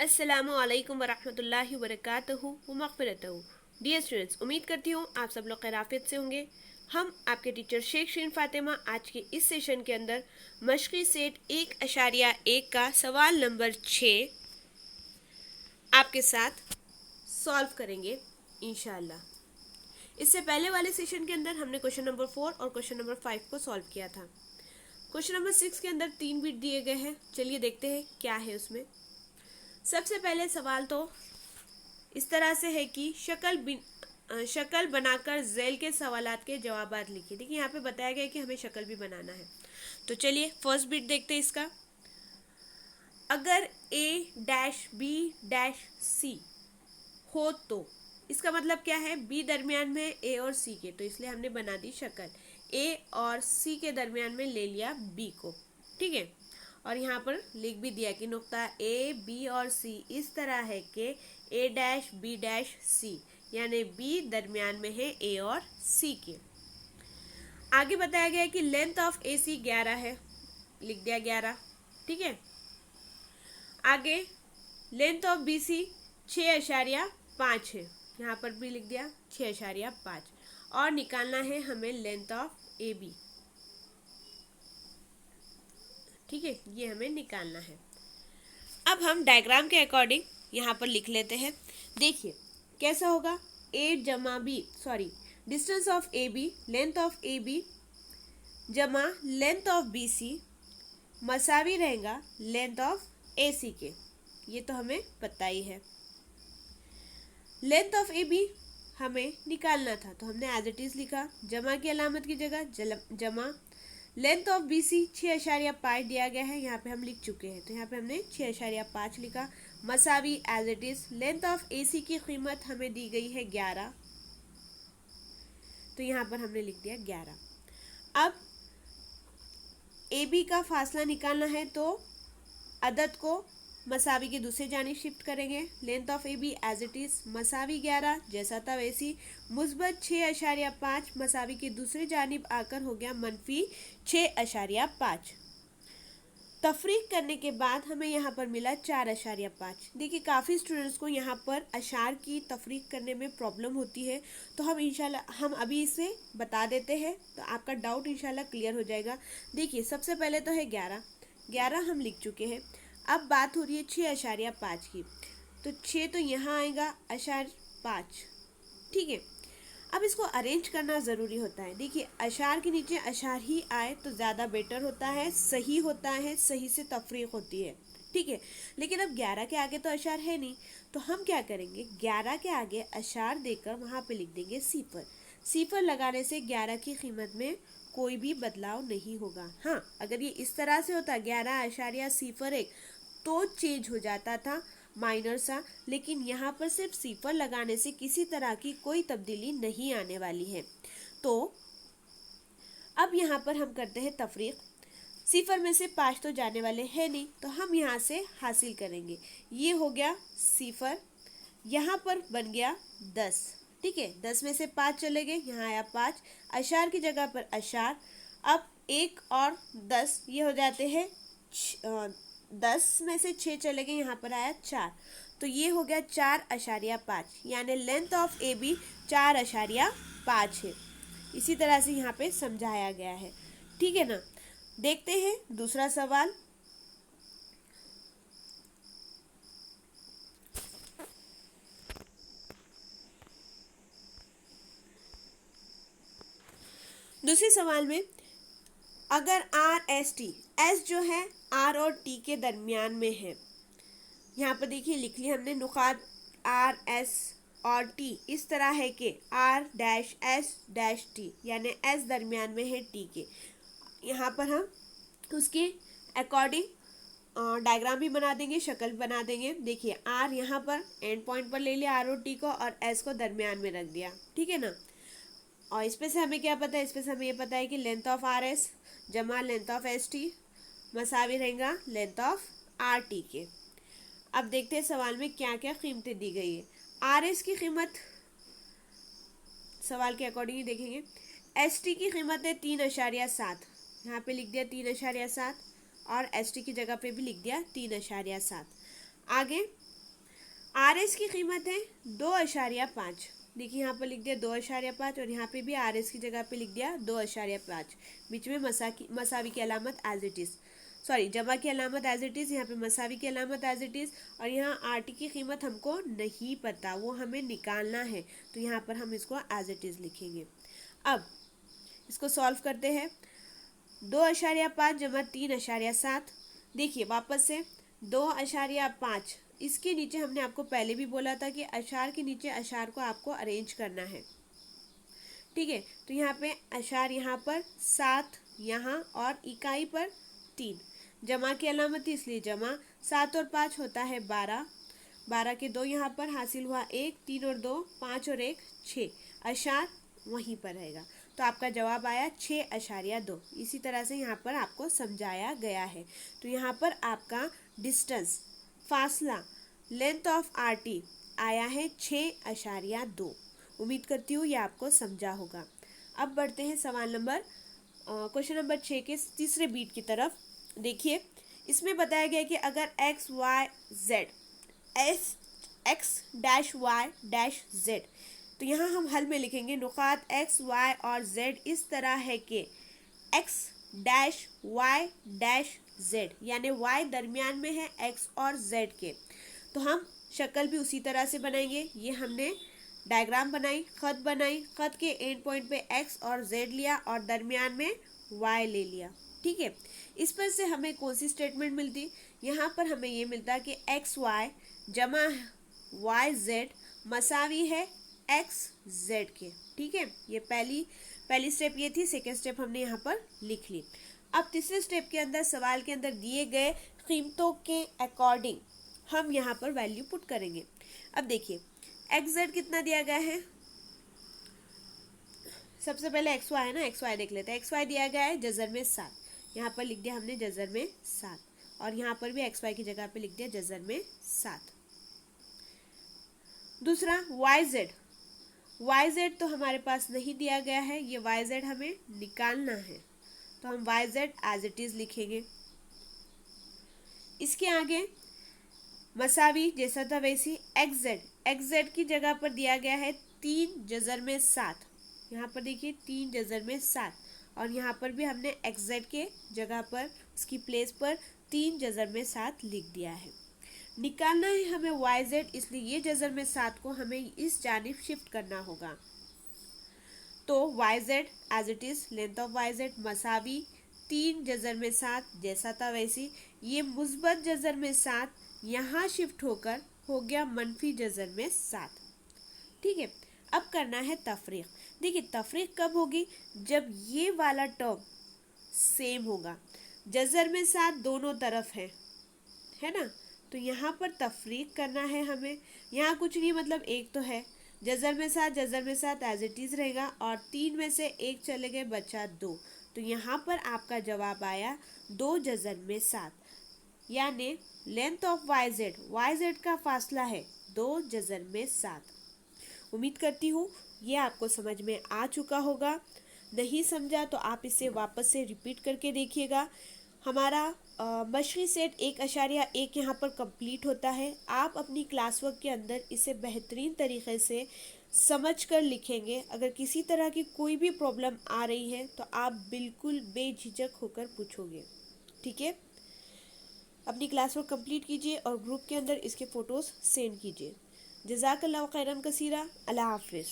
अस्सलामु अलैकुम वरहमतुल्लाहि वबरकातुहू व मग़फ़िरतहू। डियर स्टूडेंट्स, उम्मीद करती हूँ आप सब लोग खैरियत से होंगे। हम आपके टीचर शेख शीन फातिमा आज के इस सेशन के अंदर मशक़ी सेट 1.1 का सवाल नंबर 6 आपके साथ सॉल्व करेंगे इंशाअल्लाह। इससे पहले वाले सेशन के अंदर हमने क्वेश्चन नंबर 4 और क्वेश्चन नंबर 5 को सॉल्व किया था। क्वेश्चन नंबर 6 के अंदर 3 बिट दिए गए हैं। चलिए देखते हैं क्या है उसमें। सबसे पहले सवाल तो इस तरह से है कि शक्ल बनाकर झेल के सवालात के जवाबात लिखिए। देखिए यहाँ पे बताया गया है कि हमें शक्ल भी बनाना है। तो चलिए फर्स्ट बिट देखते हैं इसका। अगर A-B-C हो तो इसका मतलब क्या है? B दरमियान में A और C के, तो इसलिए हमने बना दी शक्ल। A और C के दरमियान में ले लिया B को, ठीक है। और यहाँ पर लिख भी दिया कि नुक्ता A, B और C इस तरह है कि A-B-C, यानी B दरमियान में है A और C के। आगे बताया गया है कि लेंथ ऑफ AC 11 है, लिख दिया 11, ठीक है। आगे लेंथ ऑफ BC 6.5 है, यहाँ पर भी लिख दिया 6.5, और निकालना है हमें लेंथ ऑफ AB, ठीक है, ये हमें निकालना है। अब हम डायग्राम के अकॉर्डिंग यहाँ पर लिख लेते हैं। देखिए कैसा होगा। Distance of AB, length of AB जमा लेंथ ऑफ BC मसावी रहेगा लेंथ ऑफ AC के। ये तो हमें पता ही है। लेंथ ऑफ AB हमें निकालना था, तो हमने एज इट इज लिखा, जमा की अलामत की जगह जमा। लेंथ ऑफ BC 6.5 दिया गया है, यहाँ पे हम लिख चुके हैं, तो यहाँ पे हमने 6.5 लिखा। मसावी as it is. Length of AC की कीमत हमें दी गई है 11, तो यहाँ पर हमने लिख दिया 11। अब AB का फासला निकालना है, तो अदद को मसावी की दूसरी जानिब शिफ्ट करेंगे। Length of AB as it is मसावी 11 जैसा था वैसी, मुस्बत 6.5 मसावी की दूसरी जानिब आकर हो गया मनफी 6.5। तफरीक करने के बाद हमें यहाँ पर मिला 4.5। देखिए काफ़ी स्टूडेंट्स को यहाँ पर अशार की तफरीक करने में प्रॉब्लम होती है, तो हम अभी इसे बता देते हैं, तो आपका डाउट इंशाल्लाह क्लियर हो जाएगा। देखिए सबसे पहले तो है 11 हम लिख चुके हैं। अब बात हो रही है 6.5 की, तो 6 तो यहाँ आएगा, अशार 5, ठीक है। अब इसको अरेंज करना ज़रूरी होता है। देखिए अशार के नीचे अशार ही आए तो ज़्यादा बेटर होता है, सही होता है, सही से तफरीक होती है, ठीक है। लेकिन अब 11 के आगे तो अशार है नहीं, तो हम क्या करेंगे, 11 के आगे अशार देकर वहाँ पे लिख देंगे सिफर। सिफर लगाने से 11 की कीमत में कोई भी बदलाव नहीं होगा। हाँ, अगर ये इस तरह से होता 11.01 तो चेंज हो जाता था माइनर सा, लेकिन यहाँ पर सिर्फ सिफर लगाने से किसी तरह की कोई तब्दीली नहीं आने वाली है। तो अब यहाँ पर हम करते हैं तफरीक। सिफर में से 5 तो जाने वाले हैं नहीं, तो हम यहाँ से हासिल करेंगे। ये हो गया सिफर, यहाँ पर बन गया 10, ठीक है। 10 में से 5 चले गए, यहाँ आया 5, अशार की जगह पर अशार। अब 1 और 10 ये हो जाते हैं 10 में से 6 चले गए, यहाँ पर आया 4, तो ये हो गया 4.5, यानी लेंथ ऑफ AB 4.5 है। इसी तरह से यहाँ पे समझाया गया है, ठीक है ना। देखते हैं दूसरा सवाल। दूसरे सवाल में अगर RST, S जो है R और T के दरमियान में है, यहाँ पर देखिए लिख लिया हमने नुकात RS और T इस तरह है कि R-S-T, यानी S दरमियान में है T के। यहाँ पर हम उसके अकॉर्डिंग डायग्राम भी बना देंगे, शक्ल बना देंगे। देखिए R यहाँ पर एंड पॉइंट पर ले लिया R और T को, और S को दरमियान में रख दिया, ठीक है ना। और इस पे से हमें क्या पता है, इस पे से हमें ये पता है कि लेंथ ऑफ RS जमा लेंथ ऑफ ST मसावी रहेगा लेंथ ऑफ RT के। अब देखते हैं सवाल में क्या क्या कीमतें दी गई है। RS की कीमत सवाल के अकॉर्डिंग ही देखेंगे। ST की कीमत है 3.7, यहाँ पे लिख दिया 3.7, और ST की जगह पे भी लिख दिया 3.7। आगे आर एस की कीमत है 2.5। देखिए यहाँ पर लिख दिया 2.5 और यहाँ पे भी आर एस की जगह पे लिख दिया 2.5। बीच में मसावी की अलामत एज इट इज़, सॉरी जमा की अलामत एज इट इज़, यहाँ पे मसावी की अलामत एज इट इज़। और यहाँ आर टी की कीमत हमको नहीं पता, वो हमें निकालना है, तो यहाँ पर हम इसको एज इट इज़ लिखेंगे। अब इसको सॉल्व करते हैं। 2.5 जमा 3.7। देखिए वापस से 2.5, इसके नीचे हमने आपको पहले भी बोला था कि अशार के नीचे अशार को आपको अरेंज करना है, ठीक है। तो यहाँ पे अशार यहाँ पर 7, यहाँ और इकाई पर 3, जमा की अलामत थी इसलिए जमा। 7 और 5 होता है 12, 12 के 2 यहाँ पर हासिल हुआ 1, 3 और 2 5 और 1 6, अशार वहीं पर रहेगा। तो आपका जवाब आया 6.2। इसी तरह से यहाँ पर आपको समझाया गया है। तो यहाँ पर आपका डिस्टेंस, फासला, लेंथ ऑफ आर टी आया है 6.2। उम्मीद करती हूँ ये आपको समझा होगा। अब बढ़ते हैं सवाल नंबर क्वेश्चन नंबर 6 के तीसरे बीट की तरफ। देखिए इसमें बताया गया कि अगर X Y Z X dash Y dash Z, तो यहाँ हम हल में लिखेंगे नुकात एक्स वाई और जेड इस तरह है कि X dash Y dash Z, यानी वाई दरमियान में है एक्स और जेड के। तो हम शक्ल भी उसी तरह से बनाएंगे। ये हमने डायग्राम बनाई, खत बनाई, खत के एंड पॉइंट पे एक्स और जेड लिया और दरमियान में वाई ले लिया, ठीक है। इस पर से हमें कौन सी स्टेटमेंट मिलती, यहाँ पर हमें ये मिलता कि एक्स वाई जमा वाई जेड मसावी है एक्स जेड के, ठीक है। ये पहली स्टेप ये थी। सेकेंड स्टेप हमने यहाँ पर लिख ली। अब तीसरे स्टेप के अंदर सवाल के अंदर दिए गए कीमतों के अकॉर्डिंग हम यहाँ पर वैल्यू पुट करेंगे। अब देखिए एक्स जेड कितना दिया गया है, सबसे पहले एक्स वाई है ना, एक्स वाई देख लेते हैं। एक्स वाई दिया गया है जजर में 7, यहाँ पर लिख दिया हमने जजर में 7, और यहाँ पर भी एक्स वाई की जगह पे लिख दिया जजर में 7। दूसरा वाई जेड तो हमारे पास नहीं दिया गया है, ये वाई जेड हमें निकालना है, तो हम Y Z as it is लिखेंगे। इसके आगे मसावी जैसा था वैसी एक्स जेड की जगह पर दिया गया है 3 जजर में 7, यहाँ पर देखिए 3 जजर में 7, और यहाँ पर भी हमने एक्स जेड के जगह पर उसकी प्लेस पर 3 जजर में 7 लिख दिया है। निकालना है हमें वाई जेड, इसलिए ये जजर में 7 को हमें इस जानिब शिफ्ट करना होगा। तो Y Z as it is, length of Y Z मसावी 3 जजर में 7 जैसा था वैसी, ये मुस्बत जजर में 7 यहाँ शिफ्ट होकर हो गया मनफी जजर में 7, ठीक है। अब करना है तफरीक। देखिए तफरीक कब होगी, जब ये वाला टर्म सेम होगा, जजर में 7 दोनों तरफ है ना, तो यहाँ पर तफरीक करना है हमें। यहाँ कुछ नहीं, मतलब एक तो है, जजर में 7 एज इट इज रहेगा, और 3 में से 1 चले गए, बचा 2, तो यहाँ पर आपका जवाब आया 2 जजर में 7, यानी लेंथ ऑफ वाई जेड का फासला है 2 जजर में 7। उम्मीद करती हूँ ये आपको समझ में आ चुका होगा। नहीं समझा तो आप इसे वापस से रिपीट करके देखिएगा। हमारा मशक़ी सेट 1.1 यहाँ पर कंप्लीट होता है। आप अपनी क्लास वर्क के अंदर इसे बेहतरीन तरीके से समझ कर लिखेंगे। अगर किसी तरह की कोई भी प्रॉब्लम आ रही है तो आप बिल्कुल बेझिझक होकर पूछोगे, ठीक है। अपनी क्लास वर्क कंप्लीट कीजिए और ग्रुप के अंदर इसके फ़ोटोज़ सेंड कीजिए। जज़ाकल्लाहु खैरन कसीरा। अल्लाह हाफ़िज़।